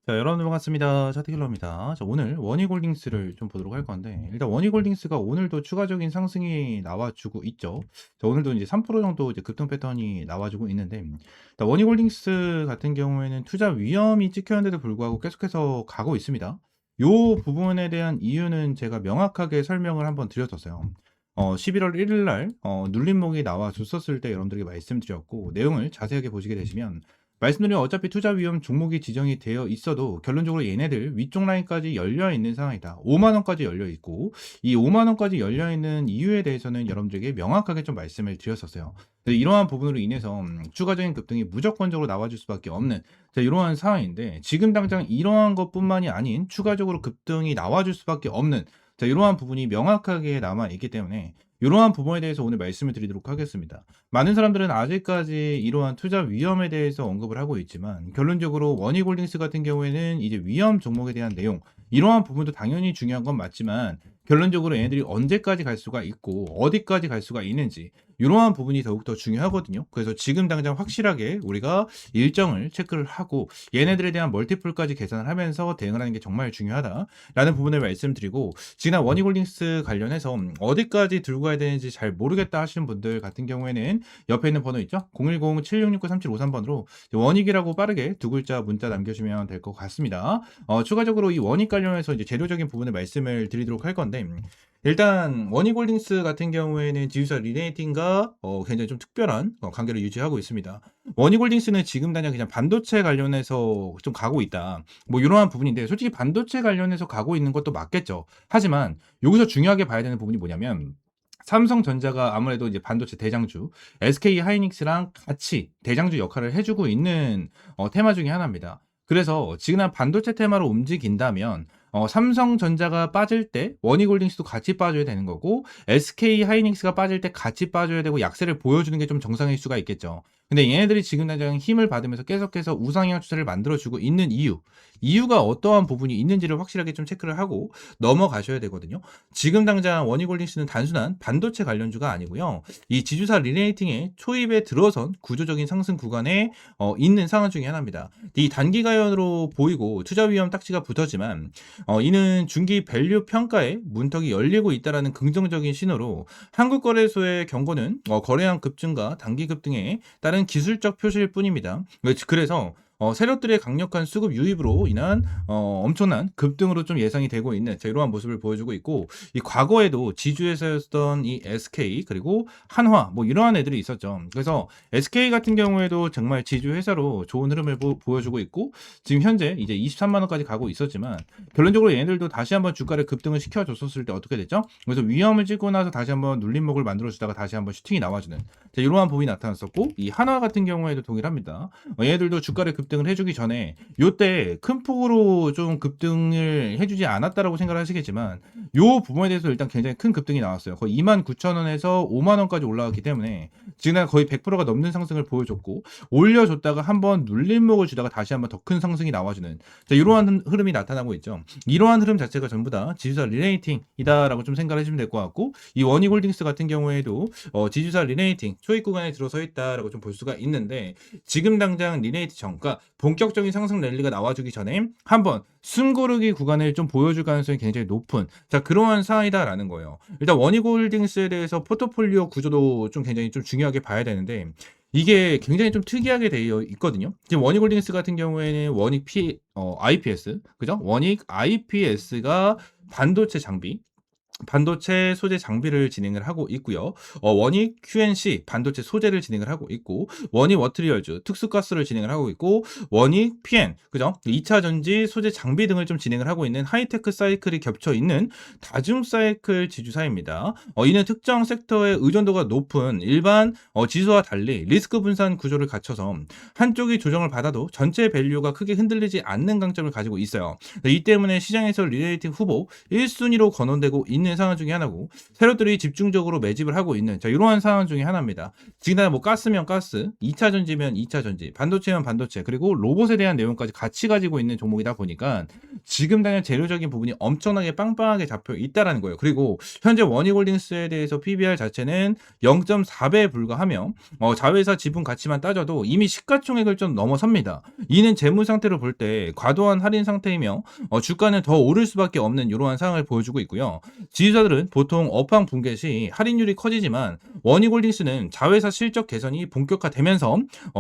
자, 여러분 반갑습니다. 차트킬러입니다. 자, 오늘 원희골딩스를 좀 보도록 할 건데, 일단 원희골딩스가 오늘도 추가적인 상승이 나와주고 있죠. 자, 오늘도 이제 3% 정도 이제 급등 패턴이 나와주고 있는데, 일단 원희골딩스 같은 경우에는 투자 위험이 찍혔는데도 불구하고 계속해서 가고 있습니다. 요 부분에 대한 이유는 제가 명확하게 설명을 한번 드렸었어요. 11월 1일 날 눌림목이 나와 줬었을 때 여러분들에게 말씀드렸고, 내용을 자세하게 보시게 되시면 말씀드린 어차피 투자 위험 종목이 지정이 되어 있어도 결론적으로 얘네들 위쪽 라인까지 열려 있는 상황이다. 5만 원까지 열려 있고, 이 5만 원까지 열려 있는 이유에 대해서는 여러분들에게 명확하게 좀 말씀을 드렸었어요. 이러한 부분으로 인해서 추가적인 급등이 무조건적으로 나와줄 수밖에 없는, 자, 이러한 상황인데, 지금 당장 이러한 것뿐만이 아닌 추가적으로 급등이 나와줄 수밖에 없는, 자, 이러한 부분이 명확하게 남아 있기 때문에 이러한 부분에 대해서 오늘 말씀을 드리도록 하겠습니다. 많은 사람들은 아직까지 이러한 투자 위험에 대해서 언급을 하고 있지만, 결론적으로 원희골딩스 같은 경우에는 이제 위험 종목에 대한 내용, 이러한 부분도 당연히 중요한 건 맞지만, 결론적으로 얘네들이 언제까지 갈 수가 있고 어디까지 갈 수가 있는지, 이러한 부분이 더욱더 중요하거든요. 그래서 지금 당장 확실하게 우리가 일정을 체크를 하고 얘네들에 대한 멀티플까지 계산을 하면서 대응을 하는 게 정말 중요하다라는 부분을 말씀드리고, 지난 원희골딩스 관련해서 어디까지 들고 가야 되는지 잘 모르겠다 하시는 분들 같은 경우에는 옆에 있는 번호 있죠? 010-7669-3753번으로 원익이라고 빠르게 두 글자 문자 남겨주시면 될 것 같습니다. 추가적으로 이 원익 관련해서 이제 재료적인 부분을 말씀을 드리도록 할 건데, 일단 원익홀딩스 같은 경우에는 지주사 리레이팅과 굉장히 좀 특별한 관계를 유지하고 있습니다. 원익홀딩스는 지금 당장 그냥 반도체 관련해서 좀 가고 있다, 뭐 이러한 부분인데, 솔직히 반도체 관련해서 가고 있는 것도 맞겠죠. 하지만 여기서 중요하게 봐야 되는 부분이 뭐냐면, 삼성전자가 아무래도 이제 반도체 대장주 SK 하이닉스랑 같이 대장주 역할을 해주고 있는 테마 중에 하나입니다. 그래서 지금 반도체 테마로 움직인다면 삼성전자가 빠질 때 원희골딩스도 같이 빠져야 되는 거고, SK 하이닉스가 빠질 때 같이 빠져야 되고, 약세를 보여주는 게 좀 정상일 수가 있겠죠. 근데 얘네들이 지금 당장 힘을 받으면서 계속해서 우상향 추세를 만들어주고 있는 이유가 어떠한 부분이 있는지를 확실하게 좀 체크를 하고 넘어가셔야 되거든요. 지금 당장 원희골딩스는 단순한 반도체 관련주가 아니고요, 이 지주사 리레이팅의 초입에 들어선 구조적인 상승 구간에 있는 상황 중에 하나입니다. 이 단기가연으로 보이고 투자 위험 딱지가 붙었지만, 이는 중기 밸류 평가에 문턱이 열리고 있다는 긍정적인 신호로 한국거래소의 경고는 거래량 급증과 단기 급등에 따른 기술적 표시일 뿐입니다. 그래서 세력들의 강력한 수급 유입으로 인한 엄청난 급등으로 좀 예상이 되고 있는, 자, 이러한 모습을 보여주고 있고, 이 과거에도 지주회사였던 이 SK 그리고 한화 뭐 이러한 애들이 있었죠. 그래서 SK 같은 경우에도 정말 지주회사로 좋은 흐름을 보여주고 있고, 지금 현재 이제 23만 원까지 가고 있었지만, 결론적으로 얘네들도 다시 한번 주가를 급등을 시켜줬었을 때 어떻게 됐죠? 그래서 위험을 찍고 나서 다시 한번 눌림목을 만들어주다가 다시 한번 슈팅이 나와주는, 자, 이러한 부분이 나타났었고, 이 한화 같은 경우에도 동일합니다. 얘들도 주가를 급등을 해주기 전에 요때 큰 폭으로 좀 급등을 해주지 않았다라고 생각을 하시겠지만, 요 부분에 대해서 일단 굉장히 큰 급등이 나왔어요. 거의 29,000원에서 5만원까지 올라갔기 때문에 지금 거의 100%가 넘는 상승을 보여줬고, 올려줬다가 한번 눌림목을 주다가 다시 한번 더 큰 상승이 나와주는, 자, 이러한 흐름이 나타나고 있죠. 이러한 흐름 자체가 전부 다 지주사 리레이팅이다라고 좀 생각을 해주면 될 것 같고, 이 원희골딩스 같은 경우에도 지주사 리레이팅 초입 구간에 들어서 있다라고 좀 볼 수가 있는데, 지금 당장 리네이트 전가 본격적인 상승 랠리가 나와주기 전에 한번 숨고르기 구간을 좀 보여줄 가능성이 굉장히 높은, 자, 그러한 상황이다라는 거예요. 일단 원희골딩스에 대해서 포트폴리오 구조도 좀 굉장히 좀 중요하게 봐야 되는데, 이게 굉장히 좀 특이하게 되어 있거든요. 지금 원희골딩스 같은 경우에는 IPS, 그죠? 원익 IPS가 반도체 소재 장비를 진행을 하고 있고요. 원익 QNC 반도체 소재를 진행을 하고 있고, 원익 워트리얼즈 특수가스를 진행을 하고 있고, 원익 PN, 그죠? 2차 전지 소재 장비 등을 좀 진행을 하고 있는 하이테크 사이클이 겹쳐 있는 다중 사이클 지주사입니다. 이는 특정 섹터의 의존도가 높은 일반 지수와 달리 리스크 분산 구조를 갖춰서 한쪽이 조정을 받아도 전체 밸류가 크게 흔들리지 않는 강점을 가지고 있어요. 이 때문에 시장에서 리레이팅 후보 1순위로 거론되고 있는 있는 상황 중에 하나고, 세력들이 집중적으로 매집을 하고 있는 이러한 상황 중에 하나입니다. 지금 뭐 가스면 가스, 2차 전지면 2차 전지, 반도체면 반도체, 그리고 로봇에 대한 내용까지 같이 가지고 있는 종목이다 보니까 지금 당장 재료적인 부분이 엄청나게 빵빵하게 잡혀 있다라는 거예요. 그리고 현재 원익홀딩스에 대해서 PBR 자체는 0.4배에 불과하며 자회사 지분 가치만 따져도 이미 시가총액을 좀 넘어섭니다. 이는 재무 상태로 볼 때 과도한 할인 상태이며 주가는 더 오를 수밖에 없는 이러한 상황을 보여주고 있고요. 지주사들은 보통 업황 붕괴 시 할인율이 커지지만 원익홀딩스는 자회사 실적 개선이 본격화되면서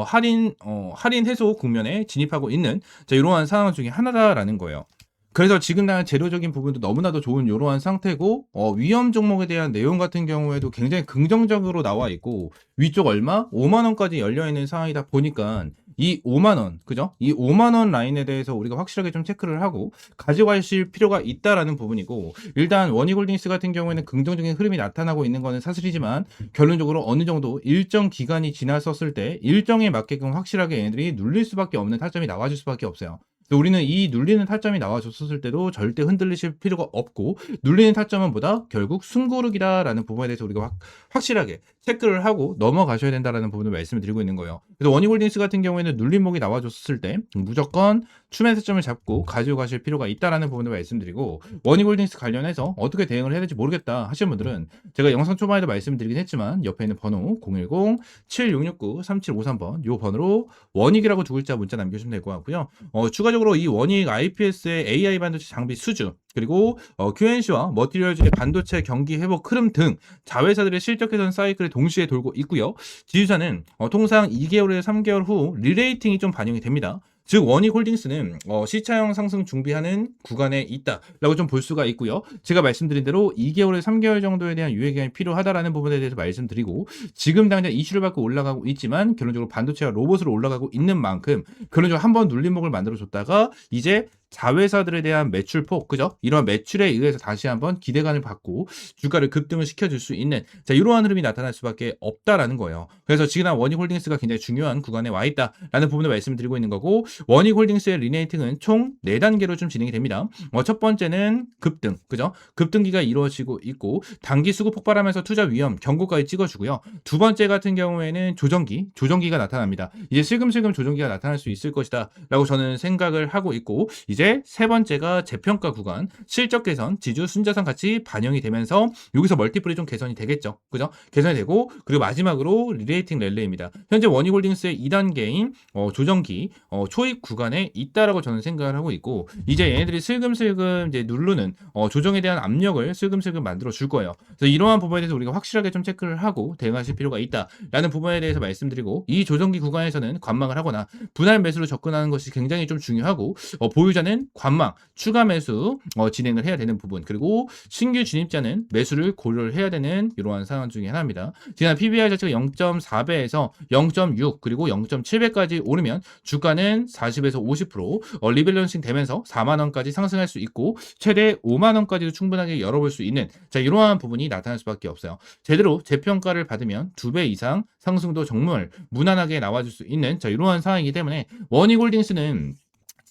할인 해소 국면에 진입하고 있는 이러한 상황 중에 하나다라는 거예요. 그래서 지금 당장 재료적인 부분도 너무나도 좋은 이러한 상태고, 위험 종목에 대한 내용 같은 경우에도 굉장히 긍정적으로 나와 있고, 위쪽 얼마? 5만 원까지 열려 있는 상황이다 보니까 이 5만 원, 그죠? 이 5만 원 라인에 대해서 우리가 확실하게 좀 체크를 하고 가져가실 필요가 있다라는 부분이고, 일단 원익홀딩스 같은 경우에는 긍정적인 흐름이 나타나고 있는 거는 사실이지만 결론적으로 어느 정도 일정 기간이 지났었을 때 일정에 맞게끔 확실하게 얘네들이 눌릴 수밖에 없는 타점이 나와줄 수밖에 없어요. 우리는 이 눌리는 타점이 나와줬을 때도 절대 흔들리실 필요가 없고, 눌리는 타점은 뭐다? 결국 숨고르기다라는 부분에 대해서 우리가 확실하게 체크를 하고 넘어가셔야 된다라는 부분을 말씀을 드리고 있는 거예요. 그래서 원익홀딩스 같은 경우에는 눌림목이 나와줬을 때 무조건 추매 타점을 잡고 가지고 가실 필요가 있다라는 부분을 말씀드리고, 원익홀딩스 관련해서 어떻게 대응을 해야 될지 모르겠다 하시는 분들은 제가 영상 초반에도 말씀드리긴 했지만 옆에 있는 번호 010-7669-3753번 요 번호로 원익이라고 두 글자 문자 남겨주시면 될 것 같고요. 추가적으로 이 원익 IPS의 AI 반도체 장비 수주, 그리고 QNC와 머티리얼즈의 반도체 경기 회복 흐름 등 자회사들의 실적 개선 사이클이 동시에 돌고 있고요. 지주사는 통상 2개월에서 3개월 후 리레이팅이 좀 반영이 됩니다. 즉 원익홀딩스는 시차형 상승 준비하는 구간에 있다라고 좀 볼 수가 있고요. 제가 말씀드린 대로 2개월에서 3개월 정도에 대한 유예기간이 필요하다라는 부분에 대해서 말씀드리고, 지금 당장 이슈를 받고 올라가고 있지만 결론적으로 반도체와 로봇으로 올라가고 있는 만큼 결론적으로 한번 눌림목을 만들어줬다가 이제 자회사들에 대한 매출폭, 그죠? 이러한 매출에 의해서 다시 한번 기대감을 받고 주가를 급등을 시켜줄 수 있는 이러한 흐름이 나타날 수밖에 없다라는 거예요. 그래서 지금 원익홀딩스가 굉장히 중요한 구간에 와 있다라는 부분을 말씀드리고 있는 거고, 원익홀딩스의 리네이팅은 총 4단계로 좀 진행이 됩니다. 첫 번째는 급등, 그죠? 급등기가 이루어지고 있고 단기 수급 폭발하면서 투자 위험 경고까지 찍어주고요. 두 번째 같은 경우에는 조정기가 나타납니다. 이제 슬금슬금 조정기가 나타날 수 있을 것이다 라고 저는 생각을 하고 있고, 이제 세 번째가 재평가 구간, 실적 개선, 지주 순자산 같이 반영이 되면서 여기서 멀티플이 좀 개선이 되겠죠. 그죠? 개선이 되고, 그리고 마지막으로 리레이팅 랠리입니다. 현재 원익홀딩스의 2단계인 조정기 초입 구간에 있다라고 저는 생각을 하고 있고, 이제 얘네들이 슬금슬금 이제 누르는 조정에 대한 압력을 슬금슬금 만들어 줄 거예요. 그래서 이러한 부분에 대해서 우리가 확실하게 좀 체크를 하고 대응하실 필요가 있다라는 부분에 대해서 말씀드리고, 이 조정기 구간에서는 관망을 하거나 분할 매수로 접근하는 것이 굉장히 좀 중요하고, 보유자는 관망, 추가 매수 진행을 해야 되는 부분, 그리고 신규 진입자는 매수를 고려를 해야 되는 이러한 상황 중에 하나입니다. 지난 PBR 자체가 0.4배에서 0.6 그리고 0.7배까지 오르면 주가는 40에서 50% 리밸런싱 되면서 4만 원까지 상승할 수 있고 최대 5만 원까지도 충분하게 열어볼 수 있는 이러한 부분이 나타날 수밖에 없어요. 제대로 재평가를 받으면 2배 이상 상승도 정말 무난하게 나와줄 수 있는 이러한 상황이기 때문에 원익홀딩스는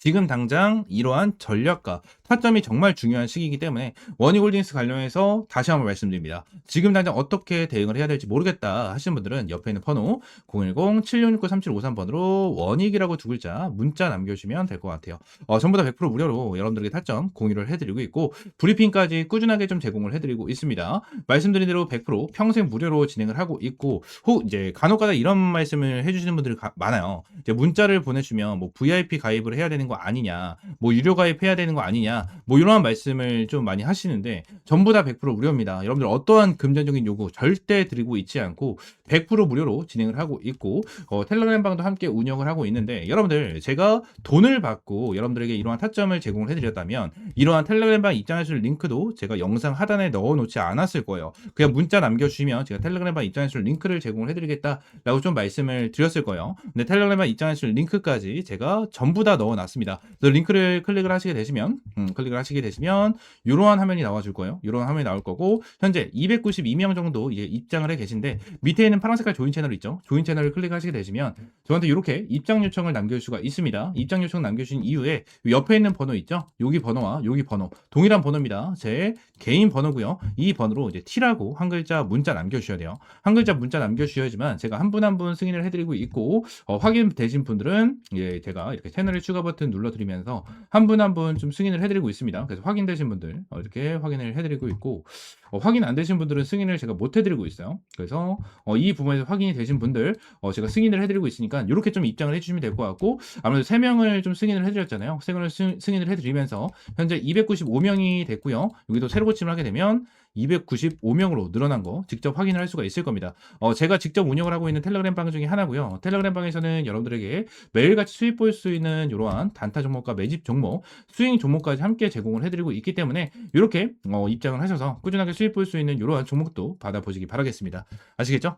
지금 당장 이러한 전략과 타점이 정말 중요한 시기이기 때문에 원익홀딩스 관련해서 다시 한번 말씀드립니다. 지금 당장 어떻게 대응을 해야 될지 모르겠다 하시는 분들은 옆에 있는 번호 010-7669-3753번으로 원익이라고 두 글자 문자 남겨주시면 될 것 같아요. 전부 다 100% 무료로 여러분들에게 타점 공유를 해드리고 있고, 브리핑까지 꾸준하게 좀 제공을 해드리고 있습니다. 말씀드린 대로 100% 평생 무료로 진행을 하고 있고, 이제 간혹가다 이런 말씀을 해주시는 분들이 많아요. 이제 문자를 보내주면 뭐 VIP 가입을 해야 되는 거 아니냐, 뭐 유료 가입해야 되는 거 아니냐, 뭐 이러한 말씀을 좀 많이 하시는데 전부 다 100% 무료입니다. 여러분들 어떠한 금전적인 요구 절대 드리고 있지 않고 100% 무료로 진행을 하고 있고, 텔레그램 방도 함께 운영을 하고 있는데, 여러분들 제가 돈을 받고 여러분들에게 이러한 타점을 제공을 해드렸다면 이러한 텔레그램 방 입장하실 링크도 제가 영상 하단에 넣어놓지 않았을 거예요. 그냥 문자 남겨주시면 제가 텔레그램 방 입장하실 링크를 제공을 해드리겠다라고 좀 말씀을 드렸을 거예요. 근데 텔레그램 방 입장하실 링크까지 제가 전부 다 넣어놨습니다. 그래서 링크를 클릭을 하시게 되시면 클릭을 하시게 되시면 이러한 화면이 나와줄 거예요. 이런 화면이 나올 거고 현재 292명 정도 이제 입장을 해 계신데 밑에 있는 파란 색깔 조인 채널 있죠? 조인 채널을 클릭하시게 되시면 저한테 이렇게 입장 요청을 남겨줄 수가 있습니다. 입장 요청 남겨주신 이후에 옆에 있는 번호 있죠? 여기 번호와 여기 번호 동일한 번호입니다. 제 개인 번호고요. 이 번호로 이제 T라고 한 글자 문자 남겨주셔야 돼요. 한 글자 문자 남겨주셔야지만 제가 한 분 한 분 승인을 해드리고 있고 확인되신 분들은 예, 제가 이렇게 채널의 추가 버튼 눌러드리면서 한 분 한 분 좀 승인을 해드리고 있습니다. 그래서 확인되신 분들 이렇게 확인을 해드리고 있고 확인 안 되신 분들은 승인을 제가 못 해드리고 있어요. 그래서 이 부분에서 확인이 되신 분들 제가 승인을 해드리고 있으니까 이렇게 좀 입장을 해주시면 될 것 같고 아무래도 3명을 좀 승인을 해드렸잖아요. 승인을 해드리면서 현재 295명이 됐고요. 여기도 새로 고침을 하게 되면 295명으로 늘어난 거 직접 확인을 할 수가 있을 겁니다. 제가 직접 운영을 하고 있는 텔레그램 방 중에 하나고요. 텔레그램 방에서는 여러분들에게 매일같이 수익 볼 수 있는 이러한 단타 종목과 매집 종목, 스윙 종목까지 함께 제공을 해드리고 있기 때문에 이렇게 입장을 하셔서 꾸준하게 수익 볼 수 있는 이러한 종목도 받아보시기 바라겠습니다. 아시겠죠?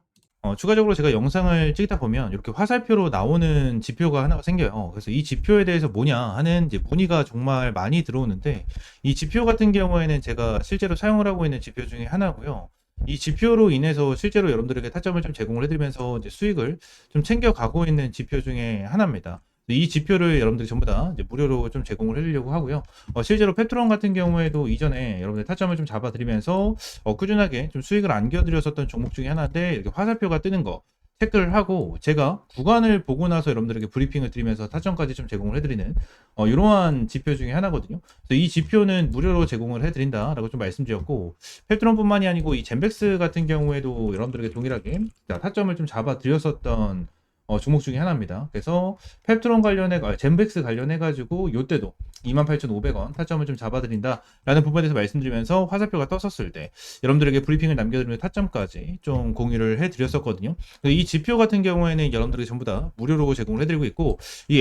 추가적으로 제가 영상을 찍다 보면 이렇게 화살표로 나오는 지표가 하나가 생겨요. 그래서 이 지표에 대해서 뭐냐 하는 이제 문의가 정말 많이 들어오는데 이 지표 같은 경우에는 제가 실제로 사용을 하고 있는 지표 중에 하나고요. 이 지표로 인해서 실제로 여러분들에게 타점을 좀 제공을 해드리면서 이제 수익을 좀 챙겨가고 있는 지표 중에 하나입니다. 이 지표를 여러분들이 전부 다 이제 무료로 좀 제공을 해드리려고 하고요. 실제로 페트론 같은 경우에도 이전에 여러분들 타점을 좀 잡아드리면서 꾸준하게 좀 수익을 안겨드렸었던 종목 중에 하나인데 이렇게 화살표가 뜨는 거 체크를 하고 제가 구간을 보고 나서 여러분들에게 브리핑을 드리면서 타점까지 좀 제공을 해드리는 이러한 지표 중에 하나거든요. 그래서 이 지표는 무료로 제공을 해드린다라고 좀 말씀드렸고 페트론뿐만이 아니고 이 젠백스 같은 경우에도 여러분들에게 동일하게 타점을 좀 잡아드렸었던 종목 중에 하나입니다. 그래서 펩트론 관련해 젠백스 관련해 가지고 요때도 28,500원 타점을 좀 잡아드린다라는 부분에 대해서 말씀드리면서 화살표가 떴었을 때 여러분들에게 브리핑을 남겨드리면서 타점까지 좀 공유를 해드렸었거든요. 이 지표 같은 경우에는 여러분들이 전부 다 무료로 제공을 해드리고 있고 이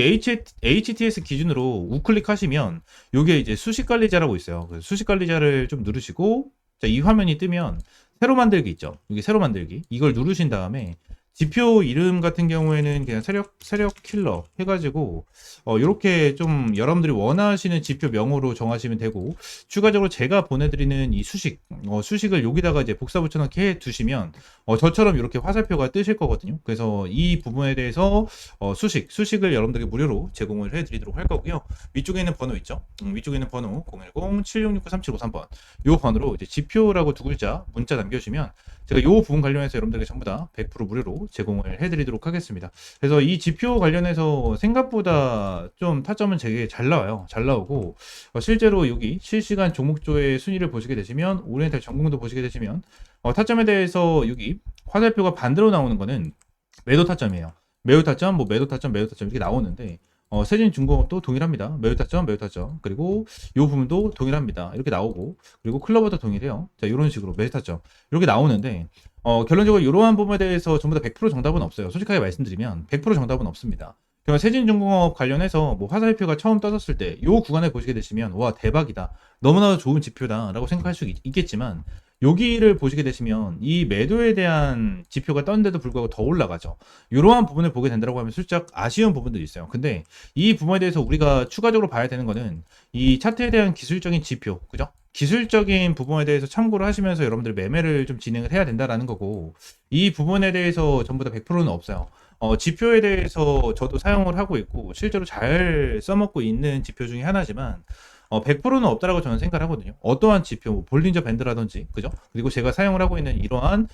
HTS 기준으로 우클릭 하시면 요게 이제 수식 관리자라고 있어요. 그래서 수식 관리자를 좀 누르시고 이 화면이 뜨면 새로 만들기 있죠. 여기 새로 만들기 이걸 누르신 다음에 지표 이름 같은 경우에는 그냥 세력 킬러 해가지고 이렇게 좀 여러분들이 원하시는 지표 명으로 정하시면 되고 추가적으로 제가 보내드리는 이 수식을 여기다가 이제 복사 붙여넣기 해 두시면 저처럼 이렇게 화살표가 뜨실 거거든요. 그래서 이 부분에 대해서 수식을 여러분들에게 무료로 제공을 해드리도록 할 거고요. 위쪽에 있는 번호 있죠. 위쪽에 있는 번호 010-7669-3753번 이 번호로 이제 지표라고 두 글자 문자 남겨주시면 제가 이 부분 관련해서 여러분들에게 전부 다 100% 무료로 제공을 해드리도록 하겠습니다. 그래서 이 지표 관련해서 생각보다 좀 타점은 되게 잘 나와요. 잘 나오고 실제로 여기 실시간 종목조의 순위를 보시게 되시면 오리엔탈 전공도 보시게 되시면 타점에 대해서 여기 화살표가 반대로 나오는 거는 매도 타점이에요. 매도 타점, 매도 타점 이렇게 나오는데 세진중공업도 동일합니다. 매도 타점, 그리고 이 부분도 동일합니다. 이렇게 나오고, 그리고 클로버도 동일해요. 자, 이런 식으로 매도 타점 이렇게 나오는데, 결론적으로 이러한 부분에 대해서 전부 다 100% 정답은 없어요. 솔직하게 말씀드리면 100% 정답은 없습니다. 그러면 세진중공업 관련해서 화살표가 처음 떠졌을 때, 이 구간을 보시게 되시면, 와, 대박이다. 너무나도 좋은 지표다라고 생각할 수 있겠지만, 여기를 보시게 되시면 이 매도에 대한 지표가 떴는데도 불구하고 더 올라가죠. 이러한 부분을 보게 된다고 하면 살짝 아쉬운 부분들이 있어요. 근데 이 부분에 대해서 우리가 추가적으로 봐야 되는 거는 이 차트에 대한 기술적인 지표, 그죠? 기술적인 부분에 대해서 참고를 하시면서 여러분들 매매를 좀 진행을 해야 된다라는 거고 이 부분에 대해서 전부 다 100%는 없어요. 지표에 대해서 저도 사용을 하고 있고 실제로 잘 써먹고 있는 지표 중에 하나지만 100%는 없다라고 저는 생각을 하거든요. 어떠한 지표, 볼린저 밴드라든지, 그죠? 그리고 제가 사용을 하고 있는 이러한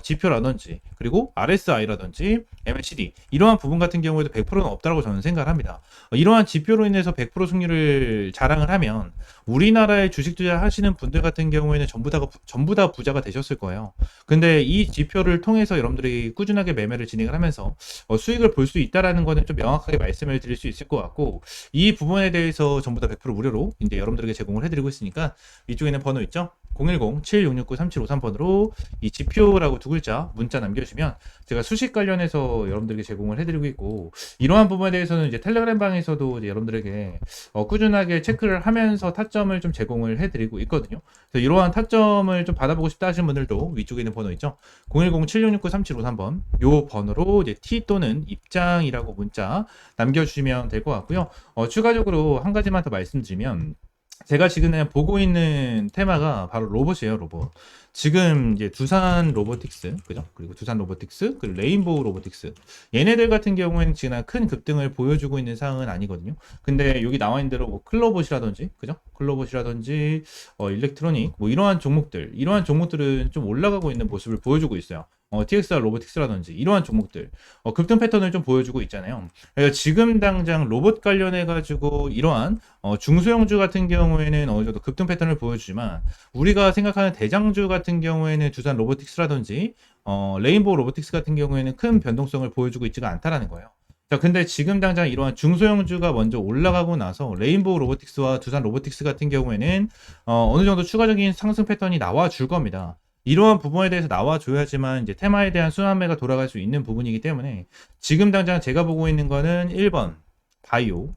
지표라든지, 그리고 RSI라든지, MACD 이러한 부분 같은 경우에도 100%는 없다라고 저는 생각을 합니다. 이러한 지표로 인해서 100% 승률을 자랑을 하면 우리나라에 주식 투자하시는 분들 같은 경우에는 전부 다 부자가 되셨을 거예요. 근데 이 지표를 통해서 여러분들이 꾸준하게 매매를 진행을 하면서 수익을 볼 수 있다라는 거는 좀 명확하게 말씀을 드릴 수 있을 것 같고 이 부분에 대해서 전부 다 100% 무료로 이제 여러분들에게 제공을 해드리고 있으니까 위쪽에 있는 번호 있죠? 010-7669-3753번으로 이 지표라고 두 글자 문자 남겨주시면 제가 수식 관련해서 여러분들에게 제공을 해드리고 있고 이러한 부분에 대해서는 이제 텔레그램 방에서도 이제 여러분들에게 꾸준하게 체크를 하면서 타점을 좀 제공을 해드리고 있거든요. 그래서 이러한 타점을 좀 받아보고 싶다 하시는 분들도 위쪽에 있는 번호 있죠? 010-7669-3753번 요 번호로 이제 T 또는 입장이라고 문자 남겨주시면 될 것 같고요. 추가적으로 한 가지만 더 말씀드리면 제가 지금 그냥 보고 있는 테마가 바로 로봇이에요, 로봇. 지금 이제 두산 로보틱스, 그죠? 그리고 두산 로보틱스, 그리고 레인보우 로보틱스. 얘네들 같은 경우에는 지금 큰 급등을 보여주고 있는 상황은 아니거든요. 근데 여기 나와 있는 대로 뭐 클로봇이라든지, 그죠? 클로봇이라든지, 일렉트로닉, 뭐 이러한 종목들은 좀 올라가고 있는 모습을 보여주고 있어요. TXR 로보틱스라든지 이러한 종목들 급등 패턴을 좀 보여주고 있잖아요. 그래서 지금 당장 로봇 관련해 가지고 이러한 중소형주 같은 경우에는 어느 정도 급등 패턴을 보여주지만 우리가 생각하는 대장주 같은 경우에는 두산 로보틱스라든지 레인보우 로보틱스 같은 경우에는 큰 변동성을 보여주고 있지가 않다라는 거예요. 자, 근데 지금 당장 이러한 중소형주가 먼저 올라가고 나서 레인보우 로보틱스와 두산 로보틱스 같은 경우에는 어느 정도 추가적인 상승 패턴이 나와 줄 겁니다. 이러한 부분에 대해서 나와줘야지만 이제 테마에 대한 순환매가 돌아갈 수 있는 부분이기 때문에 지금 당장 제가 보고 있는 거는 1번 바이오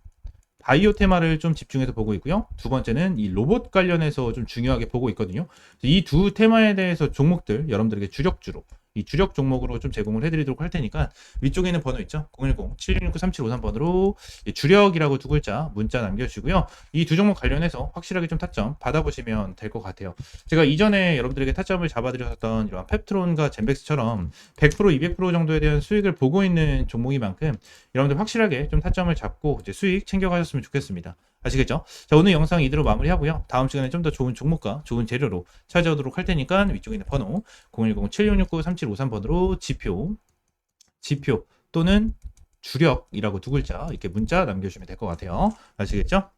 테마를 좀 집중해서 보고 있고요. 두 번째는 이 로봇 관련해서 좀 중요하게 보고 있거든요. 이 두 테마에 대해서 종목들 여러분들에게 주력주로 이 주력 종목으로 좀 제공을 해드리도록 할 테니까 위쪽에 있는 번호 있죠? 010-7669-3753번으로 주력이라고 두 글자 문자 남겨주시고요. 이 두 종목 관련해서 확실하게 좀 타점 받아보시면 될 것 같아요. 제가 이전에 여러분들에게 타점을 잡아드렸던 이런 펩트론과 젠백스처럼 100%, 200% 정도에 대한 수익을 보고 있는 종목인 만큼 여러분들 확실하게 좀 타점을 잡고 이제 수익 챙겨가셨으면 좋겠습니다. 아시겠죠? 자, 오늘 영상 이대로 마무리하고요. 다음 시간에 좀 더 좋은 종목과 좋은 재료로 찾아오도록 할 테니까 위쪽에 있는 번호 010-7669-3753번으로 지표 또는 주력이라고 두 글자 이렇게 문자 남겨주시면 될 것 같아요. 아시겠죠?